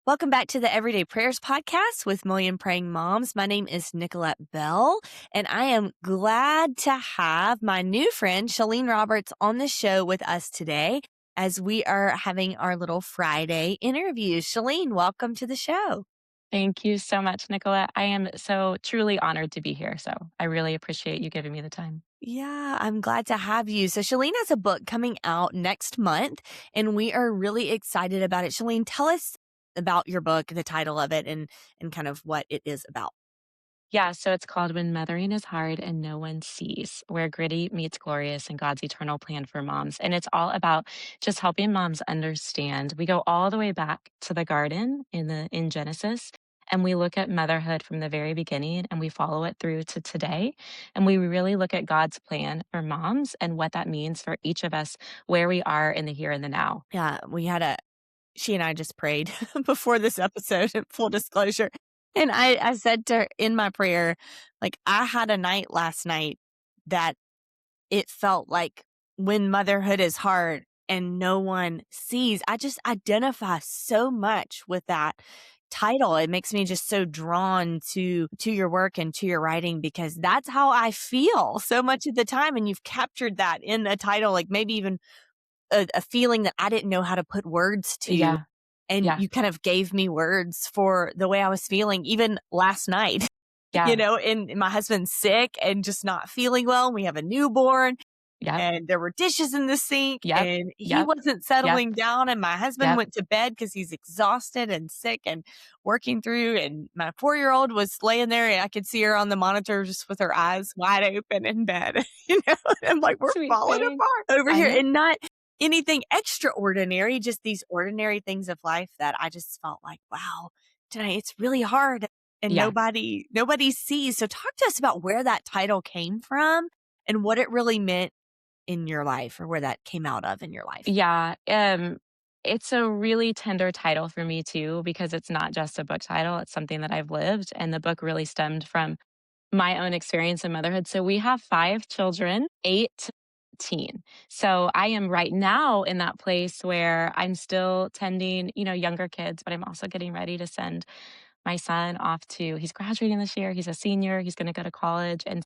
Welcome back to the Everyday Prayers podcast with Million Praying Moms. My name is Nicolet Bell, and I am glad to have my new friend, Shalene Roberts, on the show with us today as we are having our little Friday interview. Shalene, welcome to the show. Thank you so much, Nicola. I am so truly honored to be here. So I really appreciate you giving me the time. Yeah, I'm glad to have you. So, Shalene has a book coming out next month, and we are really excited about it. Shalene, tell us about your book, the title of it, and kind of what it is about. Yeah, so it's called When Mothering is Hard and No One Sees, where gritty meets glorious and God's eternal plan for moms. And it's all about just helping moms understand. We go all the way back to the garden in Genesis, and we look at motherhood from the very beginning and we follow it through to today. And we really look at God's plan for moms and what that means for each of us, where we are in the here and the now. Yeah, she and I just prayed before this episode, full disclosure. And I said to her in my prayer, like, I had a night last night that it felt like when motherhood is hard and no one sees. I just identify so much with that title. It makes me just so drawn to your work and to your writing because that's how I feel so much of the time. And you've captured that in the title, like maybe even a feeling that I didn't know how to put words to. Yeah, And yeah, you kind of gave me words for the way I was feeling, even last night, yeah, and my husband's sick and just not feeling well. We have a newborn yep, and there were dishes in the sink yep, and he yep, wasn't yep, settling down. And my husband yep. went to bed because he's exhausted and sick and working through. And my 4-year-old was laying there and I could see her on the monitor just with her eyes wide open in bed. I'm like, we're Sweet falling thing. apart over I here. know. And not anything extraordinary, just these ordinary things of life that I just felt like, wow, tonight it's really hard and Yeah. nobody sees. So talk to us about where that title came from and what it really meant in your life or where that came out of in your life. Yeah. It's a really tender title for me too, because it's not just a book title. It's something that I've lived. And the book really stemmed from my own experience in motherhood. So we have 5 children, 8 teen. So I am right now in that place where I'm still tending, younger kids, but I'm also getting ready to send my son off to he's graduating this year. He's a senior. He's going to go to college. And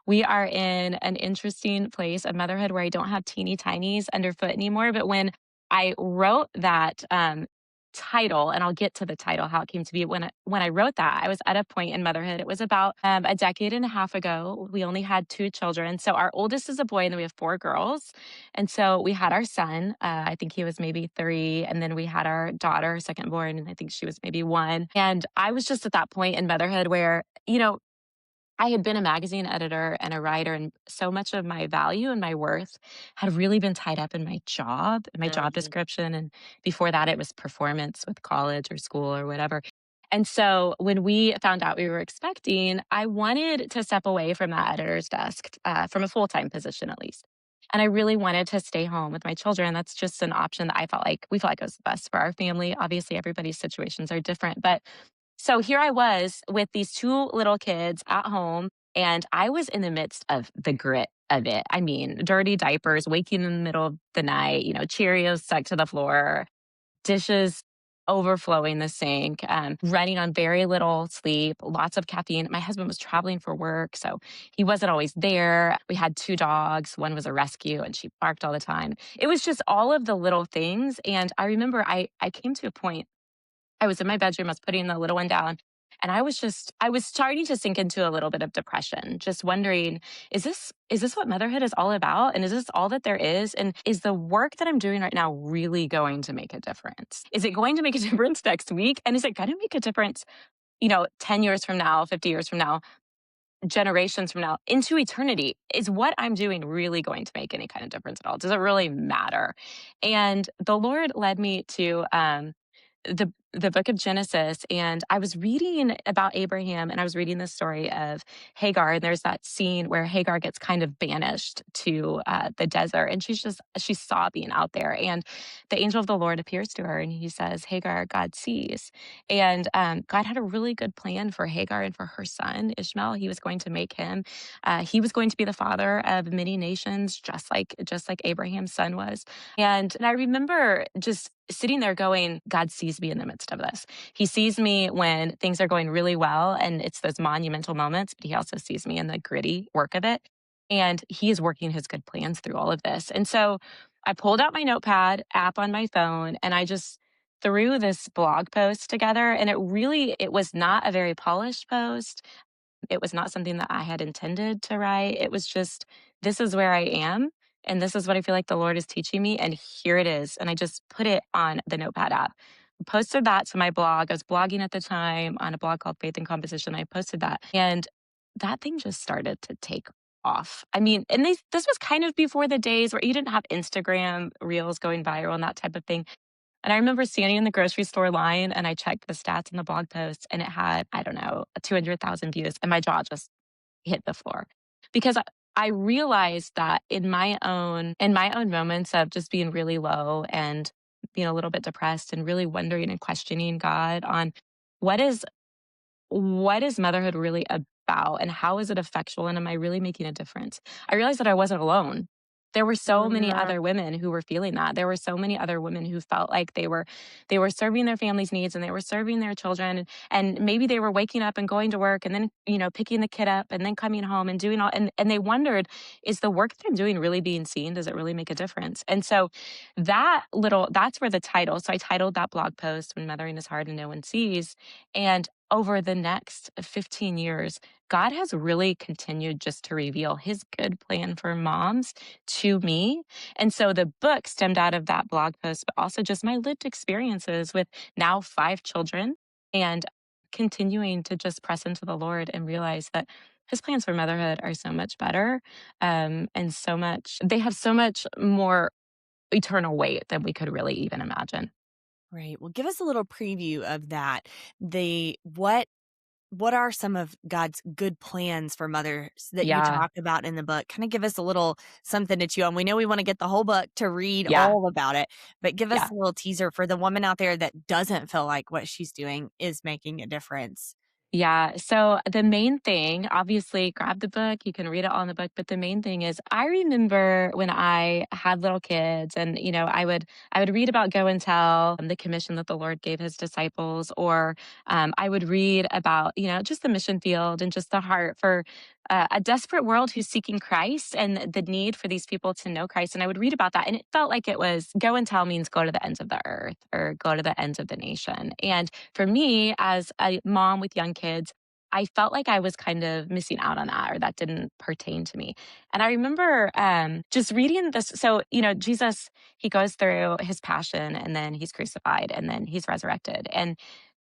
we are in an interesting place of motherhood where I don't have teeny tinies underfoot anymore. But when I wrote that title, and I'll get to the title, how it came to be. When I wrote that, I was at a point in motherhood. It was about a decade and a half ago. We only had 2 children. So our oldest is a boy, and then we have 4 girls. And so we had our son. I think he was maybe 3, and then we had our daughter, second born, and I think she was maybe 1. And I was just at that point in motherhood where I had been a magazine editor and a writer, and so much of my value and my worth had really been tied up in my job Mhm. description. And before that, it was performance with college or school or whatever. And so when we found out we were expecting, I wanted to step away from that editor's desk, from a full time position at least. And I really wanted to stay home with my children. That's just an option that we felt like it was the best for our family. Obviously, everybody's situations are different, but so here I was with these 2 little kids at home, and I was in the midst of the grit of it. I mean, dirty diapers, waking in the middle of the night, Cheerios stuck to the floor, dishes overflowing the sink, running on very little sleep, lots of caffeine. My husband was traveling for work, so he wasn't always there. We had 2 dogs. One was a rescue, and she barked all the time. It was just all of the little things. And I remember I came to a point I was in my bedroom, I was putting the little one down, and I was starting to sink into a little bit of depression, just wondering, is this what motherhood is all about? And is this all that there is? And is the work that I'm doing right now really going to make a difference? Is it going to make a difference next week? And is it going to make a difference, 10 years from now, 50 years from now, generations from now, into eternity? Is what I'm doing really going to make any kind of difference at all? Does it really matter? And the Lord led me to the book of Genesis, and I was reading about Abraham, and I was reading the story of Hagar, and there's that scene where Hagar gets kind of banished to the desert, and she's sobbing out there, and the angel of the Lord appears to her, and he says, "Hagar, God sees," and God had a really good plan for Hagar and for her son Ishmael. He was going to make him, he was going to be the father of many nations, just like Abraham's son was, and I remember just sitting there going, God sees me in the midst of this. He sees me when things are going really well and it's those monumental moments, but he also sees me in the gritty work of it. And he is working his good plans through all of this. And so I pulled out my notepad app on my phone and I just threw this blog post together. And it was not a very polished post. It was not something that I had intended to write. It was just, this is where I am. And this is what I feel like the Lord is teaching me. And here it is. And I just put it on the Notepad app. Posted that to my blog. I was blogging at the time on a blog called Faith and Composition. I posted that. And that thing just started to take off. I mean, and this was kind of before the days where you didn't have Instagram reels going viral and that type of thing. And I remember standing in the grocery store line and I checked the stats in the blog post and it had, I don't know, 200,000 views and my jaw just hit the floor. Because I realized that in my own moments of just being really low and being a little bit depressed and really wondering and questioning God on what is what is motherhood really about and how is it effectual and am I really making a difference? I realized that I wasn't alone. There were so many Mhm. other women who were feeling that. There were so many other women who felt like they were serving their family's needs and they were serving their children and maybe they were waking up and going to work and then, picking the kid up and then coming home and doing all and they wondered, is the work that I'm doing really being seen? Does it really make a difference? And so that's where the title. So I titled that blog post When Mothering is Hard and No One Sees. And over the next 15 years, God has really continued just to reveal his good plan for moms to me. And so the book stemmed out of that blog post, but also just my lived experiences with now 5 children and continuing to just press into the Lord and realize that his plans for motherhood are so much better and they have so much more eternal weight than we could really even imagine. Right. Well, give us a little preview of that. The what are some of God's good plans for mothers that you Yeah. talk about in the book? Kind of give us a little something to chew on. We know we want to get the whole book to read Yeah. all about it, but give us Yeah. a little teaser for the woman out there that doesn't feel like what she's doing is making a difference. Yeah. So the main thing, obviously, grab the book. You can read it all in the book. But the main thing is, I remember when I had little kids, and I would read about go and tell the commission that the Lord gave His disciples, or I would read about just the mission field and just the heart for a desperate world who's seeking Christ and the need for these people to know Christ. And I would read about that, and it felt like it was go and tell means go to the ends of the earth or go to the ends of the nation. And for me, as a mom with young kids, I felt like I was kind of missing out on that or that didn't pertain to me. And I remember just reading this. So, Jesus, he goes through his passion and then he's crucified and then he's resurrected. And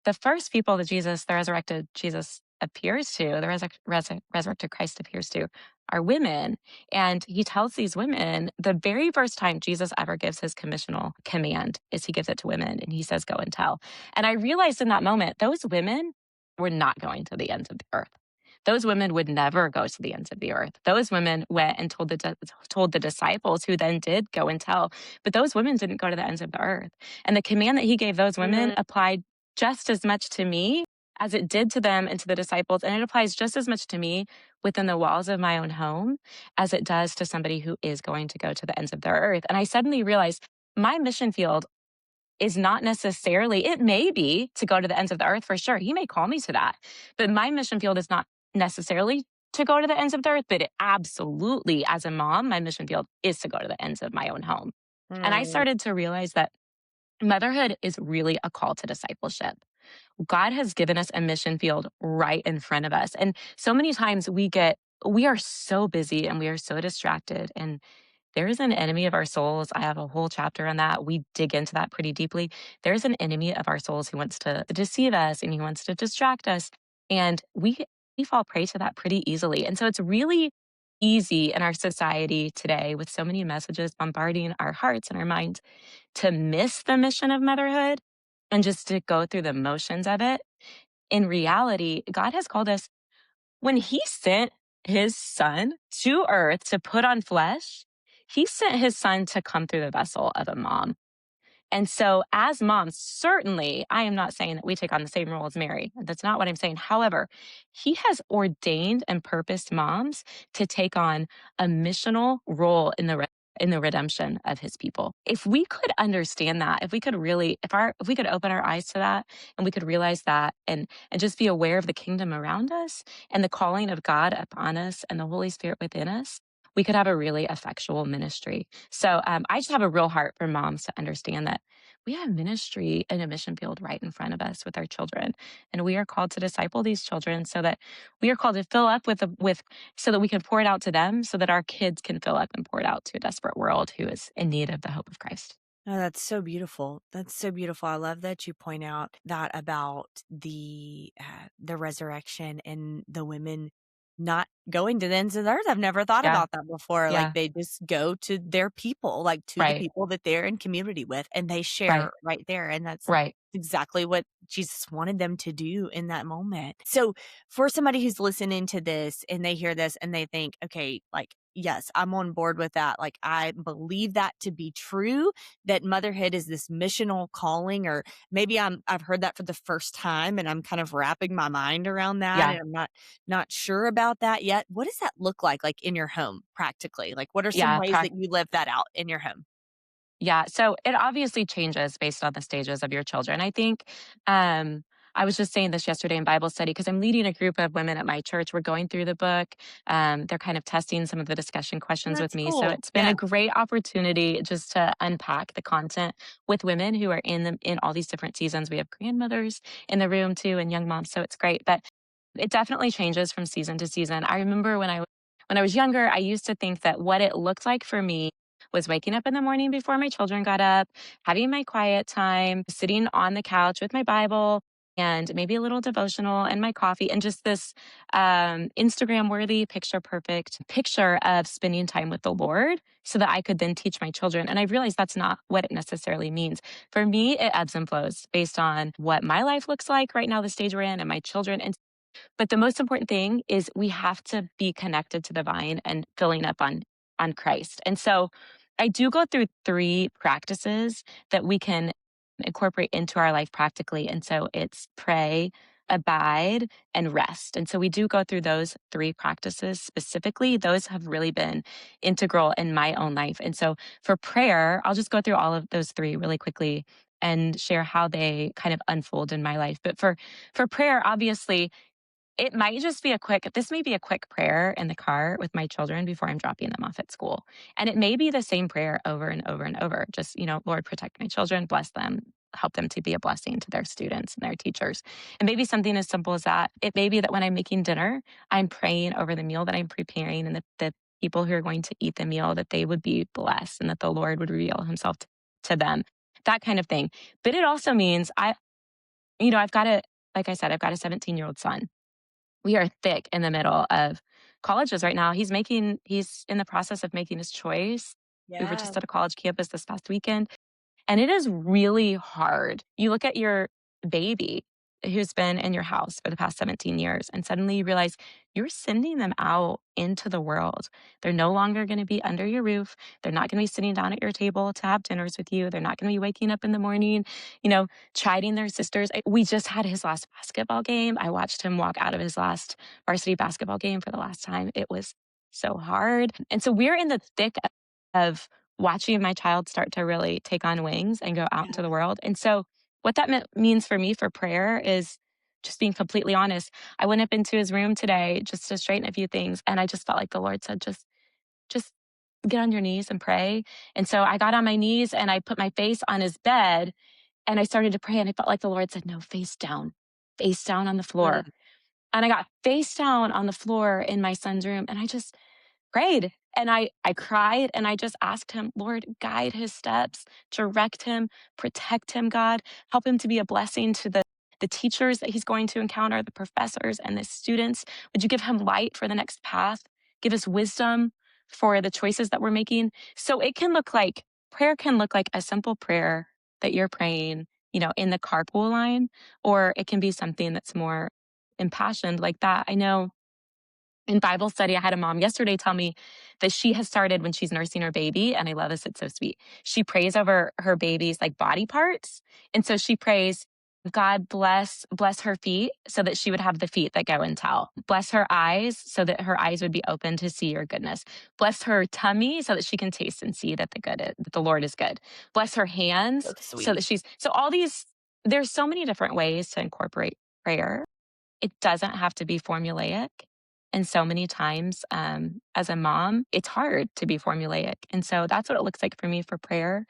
the first people that the resurrected Jesus appears to, resurrected Christ appears to, are women. And he tells these women the very first time Jesus ever gives his commissional command is he gives it to women and he says, go and tell. And I realized in that moment, those women were not going to the ends of the earth. Those women would never go to the ends of the earth. Those women went and told the disciples, who then did go and tell. But those women didn't go to the ends of the earth. And the command that he gave those women Mhm. applied just as much to me as it did to them and to the disciples. And it applies just as much to me within the walls of my own home as it does to somebody who is going to go to the ends of the earth. And I suddenly realized my mission field is not necessarily, it may be to go to the ends of the earth for sure. He may call me to that. But my mission field is not necessarily to go to the ends of the earth, but it absolutely, as a mom, my mission field is to go to the ends of my own home. And I Mm. started to realize that motherhood is really a call to discipleship. God has given us a mission field right in front of us. And so many times we are so busy and we are so distracted. And there is an enemy of our souls. I have a whole chapter on that. We dig into that pretty deeply. There's an enemy of our souls who wants to deceive us and he wants to distract us. And we fall prey to that pretty easily. And so it's really easy in our society today with so many messages bombarding our hearts and our minds to miss the mission of motherhood and just to go through the motions of it. In reality, God has called us when He sent His Son to earth to put on flesh, He sent His Son to come through the vessel of a mom. And so, as moms, certainly, I am not saying that we take on the same role as Mary. That's not what I'm saying. However, He has ordained and purposed moms to take on a missional role in the in the redemption of his people. If we could understand that, if we could really, if we could open our eyes to that and we could realize that and just be aware of the kingdom around us and the calling of God upon us and the Holy Spirit within us, we could have a really effectual ministry. So I just have a real heart for moms to understand that we have ministry in a mission field right in front of us with our children. And we are called to disciple these children so that we are called to fill up with so that we can pour it out to them so that our kids can fill up and pour it out to a desperate world who is in need of the hope of Christ. Oh, that's so beautiful. That's so beautiful. I love that you point out that about the resurrection and the women not going to the ends of the earth. I've never thought Yeah. about that before. Like Yeah. they just go to their people, like to the Right. people that they're in community with, and they Right. share right there. And that's Right. exactly what Jesus wanted them to do in that moment. So for somebody who's listening to this and they hear this and they think, okay, like, yes, I'm on board with that. Like, I believe that to be true, that motherhood is this missional calling, or maybe I've heard that for the first time and I'm kind of wrapping my mind around that Yeah. and I'm not sure about that yet. What does that look like in your home practically? Like what are some Yeah. ways that you live that out in your home? Yeah, so it obviously changes based on the stages of your children. I think um, I was just saying this yesterday in Bible study because I'm leading a group of women at my church. We're going through the book. They're kind of testing some of the discussion Oh, questions with that's me. So cool. it's been Yeah. a great opportunity just to unpack the content with women who are in all these different seasons. We have grandmothers in the room too and young moms, so it's great. But it definitely changes from season to season. I remember when I was younger, I used to think that what it looked like for me was waking up in the morning before my children got up, having my quiet time, sitting on the couch with my Bible and maybe a little devotional and my coffee and just this Instagram worthy, picture perfect picture of spending time with the Lord so that I could then teach my children. And I realized that's not what it necessarily means. For me, it ebbs and flows based on what my life looks like right now, the stage we're in, and my children. And but the most important thing is we have to be connected to the vine and filling up on Christ. And so I do go through 3 practices that we can incorporate into our life practically. And so it's pray, abide, and rest. And so we do go through those 3 practices specifically. Those have really been integral in my own life. And so for prayer, I'll just go through all of those 3 really quickly and share how they kind of unfold in my life. But for prayer, obviously, it might just be this may be a quick prayer in the car with my children before I'm dropping them off at school. And it may be the same prayer over and over and over. Just, Lord, protect my children, bless them, help them to be a blessing to their students and their teachers. And maybe something as simple as that. It may be that when I'm making dinner, I'm praying over the meal that I'm preparing and the people who are going to eat the meal, that they would be blessed and that the Lord would reveal himself to them, that kind of thing. But it also means I've got like I said, I've got a 17-year-old son. We are thick in the middle of colleges right now. He's in the process of making his choice. We were Yeah. just at a college campus this past weekend, and it is really hard. You look at your baby who's been in your house for the past 17 years, and suddenly you realize you're sending them out into the world. They're no longer going to be under your roof. They're not going to be sitting down at your table to have dinners with you. They're not going to be waking up in the morning, you know, chiding their sisters. We just had his last basketball game. I watched him walk out of his last varsity basketball game for the last time. It was so hard. And so we're in the thick of watching my child start to really take on wings and go out into the world. And so, what that means for me for prayer is just being completely honest. I went up into his room today just to straighten a few things, and I just felt like the Lord said, just get on your knees and pray. And so I got on my knees and I put my face on his bed and I started to pray. And I felt like the Lord said, no, face down on the floor. Mm, And I got face down on the floor in my son's room. And I just prayed and I cried and I just asked him, Lord, guide his steps, direct him, protect him, God, help him to be a blessing to the teachers that he's going to encounter, the professors and the students. Would you give him light for the next path? Give us wisdom for the choices that we're making. So prayer can look like a simple prayer that you're praying, in the carpool line, or it can be something that's more impassioned like that. I know in Bible study, I had a mom yesterday tell me that she has started when she's nursing her baby. And I love this. It's so sweet. She prays over her baby's like body parts. And so she prays, God bless her feet so that she would have the feet that go and tell. Bless her eyes so that her eyes would be open to see your goodness. Bless her tummy so that she can taste and see that that the Lord is good. Bless her So hands so that sweet. she's so all these there's so many different ways to incorporate prayer. It doesn't have to be formulaic. And so many times, as a mom, it's hard to be formulaic. And so that's what it looks like for me for prayer.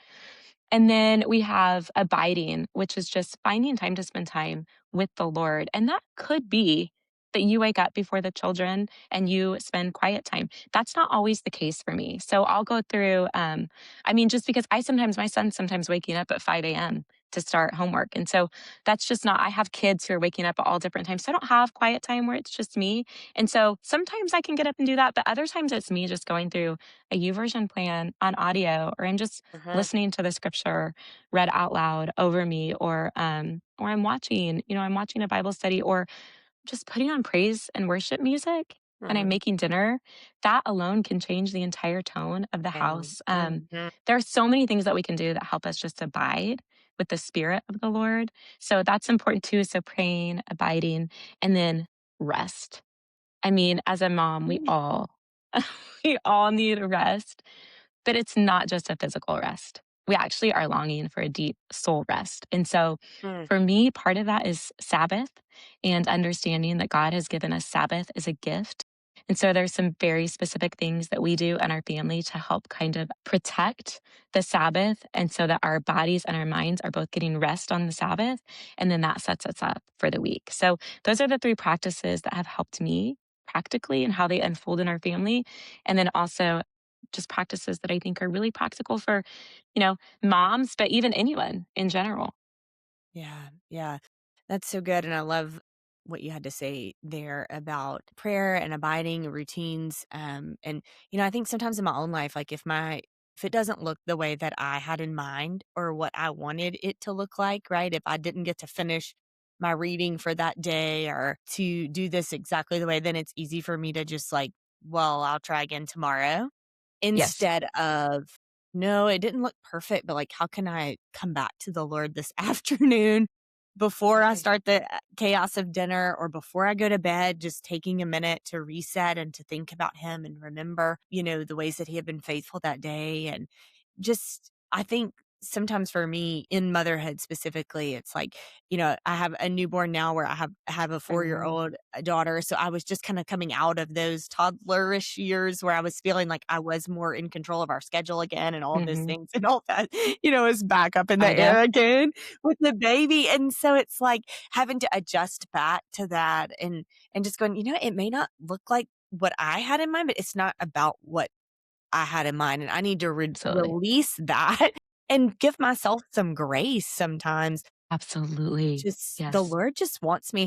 And then we have abiding, which is just finding time to spend time with the Lord. And that could be that you wake up before the children and you spend quiet time. That's not always the case for me. So I'll go through, I mean, just because my son's sometimes waking up at 5 a.m. to start homework. And so that's just not, I have kids who are waking up at all different times. So I don't have quiet time where it's just me. And so sometimes I can get up and do that, but other times it's me just going through a YouVersion plan on audio, or I'm just Uh-huh. listening to the scripture read out loud over me, or I'm watching a Bible study, or just putting on praise and worship music and I'm Mhm. making dinner. That alone can change the entire tone of the And house. mhm. There are so many things that we can do that help us just abide with the spirit of the Lord. So that's important too. So praying, abiding, and then rest. I mean, as a mom, we all we all need rest, but it's not just a physical rest. We actually are longing for a deep soul rest. And so Mm. for me, part of that is Sabbath and understanding that God has given us Sabbath as a gift. And so there's some very specific things that we do in our family to help kind of protect the Sabbath. And so that our bodies and our minds are both getting rest on the Sabbath. And then that sets us up for the week. So those are the three practices that have helped me practically and how they unfold in our family. And then also just practices that I think are really practical for, moms, but even anyone in general. Yeah, yeah. That's so good, and I love what you had to say there about prayer and abiding routines, and, I think sometimes in my own life, like, if it doesn't look the way that I had in mind or what I wanted it to look like, right? If I didn't get to finish my reading for that day or to do this exactly the way, then it's easy for me to just, like, "Well, I'll try again tomorrow." Yes, Instead of, "No, it didn't look perfect, but, like, how can I come back to the Lord this afternoon before I absolutely. start the chaos of dinner or before I go to bed?" Just taking a minute to reset and to think about Him and remember, the ways that He had been faithful that day, and just I think sometimes for me in motherhood specifically, it's like, I have a newborn now where I have a 4-year Mhm, old daughter. So I was just kind of coming out of those toddlerish years where I was feeling like I was more in control of our schedule again and all of those mhm. things and all that, is back up in the I do. air again with the baby. And so it's like having to adjust back to that and just going, it may not look like what I had in mind, but it's not about what I had in mind, and I need to Absolutely. release that and give myself some grace sometimes. Absolutely. Just the Yes. Lord just wants me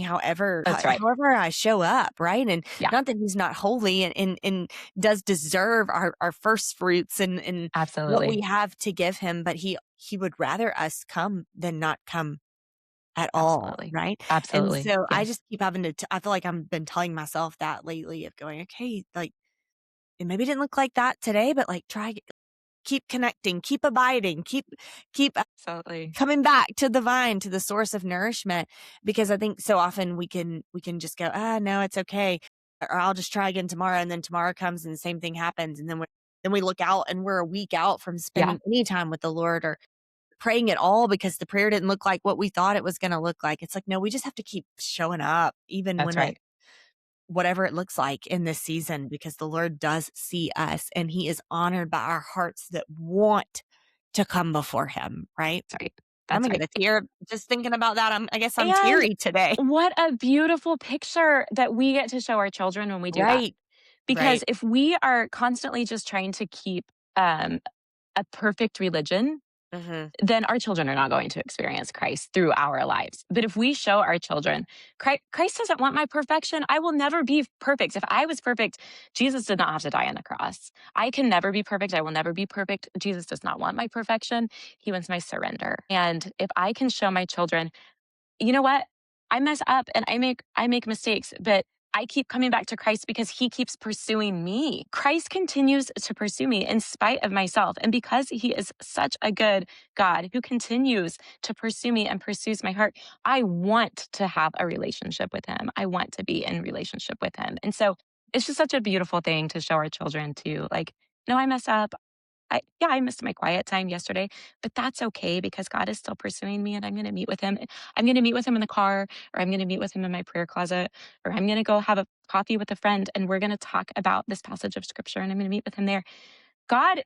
That's right. however I show up, right? And Yeah, not that He's not holy and does deserve our first fruits and what we absolutely. have to give Him, but He would rather us come than not come at all, Absolutely. right? And Absolutely. so I Yes. just keep having to I feel like I've been telling myself that lately of going, "Okay, like, it maybe didn't look like that today, but, like, keep connecting, keep abiding, keep Absolutely. coming back to the vine, to the source of nourishment, because I think so often we can just go, "Ah, no, it's okay," or "I'll just try again tomorrow," and then tomorrow comes and the same thing happens, and then we look out and we're a week out from Yeah, spending any time with the Lord or praying at all because the prayer didn't look like what we thought it was gonna look like. It's like, no, we just have to keep showing up even that's when it right. whatever it looks like in this season, because the Lord does see us and He is honored by our hearts that want to come before Him, right? That's right. I'm That's gonna right. get a tear just thinking about that. I guess I'm And teary today. what a beautiful picture that we get to show our children when we do that. Right. Because Right. if we are constantly just trying to keep um, a perfect religion, Mhm. then our children are not going to experience Christ through our lives. But if we show our children, Christ doesn't want my perfection. I will never be perfect. If I was perfect, Jesus did not have to die on the cross. I can never be perfect. I will never be perfect. Jesus does not want my perfection. He wants my surrender. And if I can show my children, you know what? I mess up and I make mistakes, but I keep coming back to Christ because he keeps pursuing me. Christ continues to pursue me in spite of myself. And because he is such a good God who continues to pursue me and pursues my heart, I want to have a relationship with him. I want to be in relationship with him. And so it's just such a beautiful thing to show our children to like, no, I mess up. Yeah, I missed my quiet time yesterday, but that's okay because God is still pursuing me and I'm going to meet with him. I'm going to meet with him in the car, or I'm going to meet with him in my prayer closet, or I'm going to go have a coffee with a friend and we're going to talk about this passage of scripture and I'm going to meet with him there. God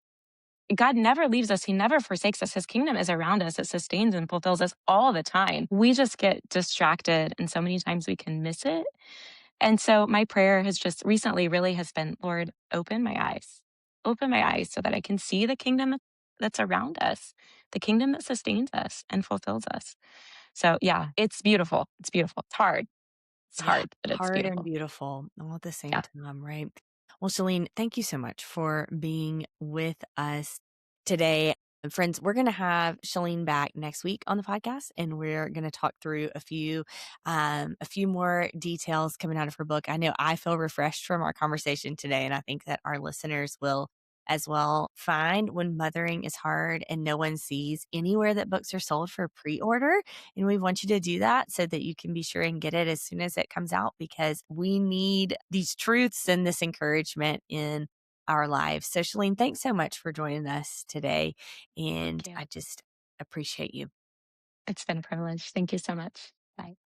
God never leaves us. He never forsakes us. His kingdom is around us. It sustains and fulfills us all the time. We just get distracted and so many times we can miss it. And so my prayer has just recently really has been, Lord, open my eyes. Open my eyes so that I can see the kingdom that's around us, the kingdom that sustains us and fulfills us. So yeah, it's beautiful. It's beautiful. It's hard. It's Yeah, hard, but it's hard and beautiful. beautiful all at the same Yeah. time, right? Well, Shalene, thank you so much for being with us today. And friends, we're going to have Shalene back next week on the podcast, and we're going to talk through a few more details coming out of her book. I know I feel refreshed from our conversation today, and I think that our listeners will as well. Find when mothering is hard and no one sees anywhere that books are sold for pre-order. And we want you to do that so that you can be sure and get it as soon as it comes out, because we need these truths and this encouragement in our lives. So, Shalene, thanks so much for joining us today. Thank And you. I just appreciate you. It's been a privilege. Thank you so much. Bye.